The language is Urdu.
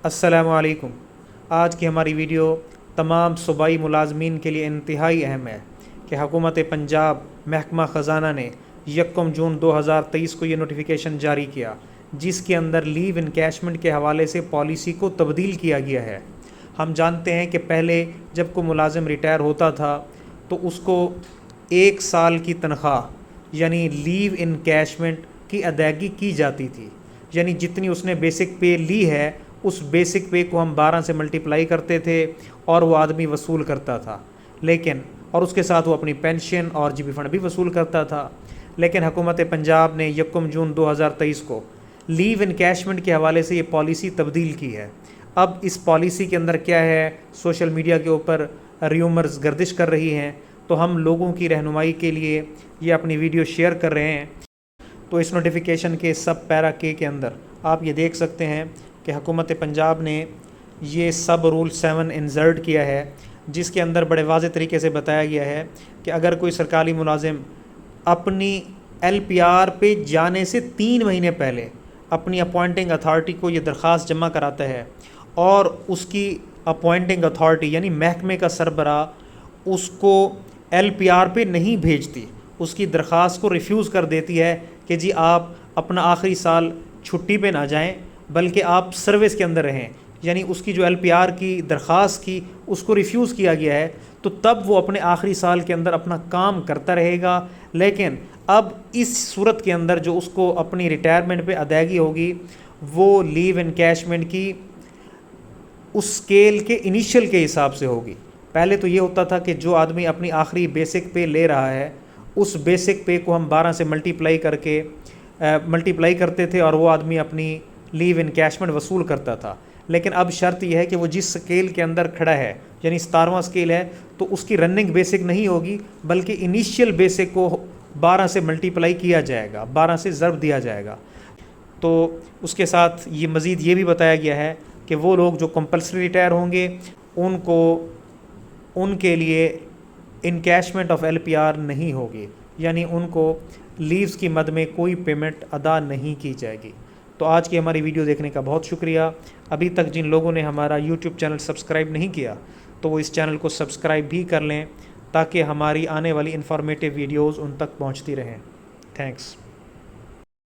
السلام علیکم۔ آج کی ہماری ویڈیو تمام صوبائی ملازمین کے لیے انتہائی اہم ہے کہ حکومت پنجاب محکمہ خزانہ نے 1 جون 2023 کو یہ نوٹیفیکیشن جاری کیا، جس کے اندر لیو انکیشمنٹ کے حوالے سے پالیسی کو تبدیل کیا گیا ہے۔ ہم جانتے ہیں کہ پہلے جب کوئی ملازم ریٹائر ہوتا تھا تو اس کو 1 سال کی تنخواہ یعنی لیو انکیشمنٹ کی ادائیگی کی جاتی تھی، یعنی جتنی اس نے بیسک پے لی ہے اس بیسک پے کو ہم 12 سے ملٹیپلائی کرتے تھے اور وہ آدمی وصول کرتا تھا، لیکن اور اس کے ساتھ وہ اپنی پینشن اور جی بی فنڈ بھی وصول کرتا تھا۔ لیکن حکومت پنجاب نے 1 جون 2023 کو لیو انکیشمنٹ کے حوالے سے یہ پالیسی تبدیل کی ہے۔ اب اس پالیسی کے اندر کیا ہے، سوشل میڈیا کے اوپر ریومرز گردش کر رہی ہیں، تو ہم لوگوں کی رہنمائی کے لیے یہ اپنی ویڈیو شیئر کر رہے ہیں۔ تو اس نوٹیفیکیشن کے سب پیرا کے اندر آپ یہ دیکھ سکتے ہیں کہ حکومت پنجاب نے یہ سب رول 7 انسرٹ کیا ہے، جس کے اندر بڑے واضح طریقے سے بتایا گیا ہے کہ اگر کوئی سرکاری ملازم اپنی LPR پہ جانے سے 3 مہینے پہلے اپنی اپوائنٹنگ اتھارٹی کو یہ درخواست جمع کراتا ہے اور اس کی اپوائنٹنگ اتھارٹی یعنی محکمے کا سربراہ اس کو LPR پہ نہیں بھیجتی، اس کی درخواست کو ریفیوز کر دیتی ہے کہ جی آپ اپنا آخری سال چھٹی پہ نہ جائیں بلکہ آپ سروس کے اندر رہیں، یعنی اس کی جو LPR کی درخواست کی اس کو ریفیوز کیا گیا ہے، تو تب وہ اپنے آخری سال کے اندر اپنا کام کرتا رہے گا۔ لیکن اب اس صورت کے اندر جو اس کو اپنی ریٹائرمنٹ پہ ادائیگی ہوگی وہ لیو انکیشمنٹ کی اس اسکیل کے انیشل کے حساب سے ہوگی۔ پہلے تو یہ ہوتا تھا کہ جو آدمی اپنی آخری بیسک پے لے رہا ہے اس بیسک پے کو ہم 12 سے ملٹیپلائی کرتے تھے اور وہ آدمی اپنی لیو انکیشمنٹ وصول کرتا تھا۔ لیکن اب شرط یہ ہے کہ وہ جس اسکیل کے اندر کھڑا ہے یعنی 17واں اسکیل ہے تو اس کی رننگ بیسک نہیں ہوگی بلکہ انیشیل بیسک کو 12 سے ملٹیپلائی کیا جائے گا، 12 سے ضرب دیا جائے گا۔ تو اس کے ساتھ یہ مزید یہ بھی بتایا گیا ہے کہ وہ لوگ جو کمپلسری ریٹائر ہوں گے ان کے لیے انکیشمنٹ آف LPR نہیں ہوگی، یعنی ان کو لیوز کی مد میں کوئی پیمنٹ ادا نہیں کی جائے گی۔ تو آج کی ہماری ویڈیو دیکھنے کا بہت شکریہ۔ ابھی تک جن لوگوں نے ہمارا YouTube چینل سبسکرائب نہیں کیا تو وہ اس چینل کو سبسکرائب بھی کر لیں تاکہ ہماری آنے والی انفارمیٹیو ویڈیوز ان تک پہنچتی رہیں۔ تھینکس۔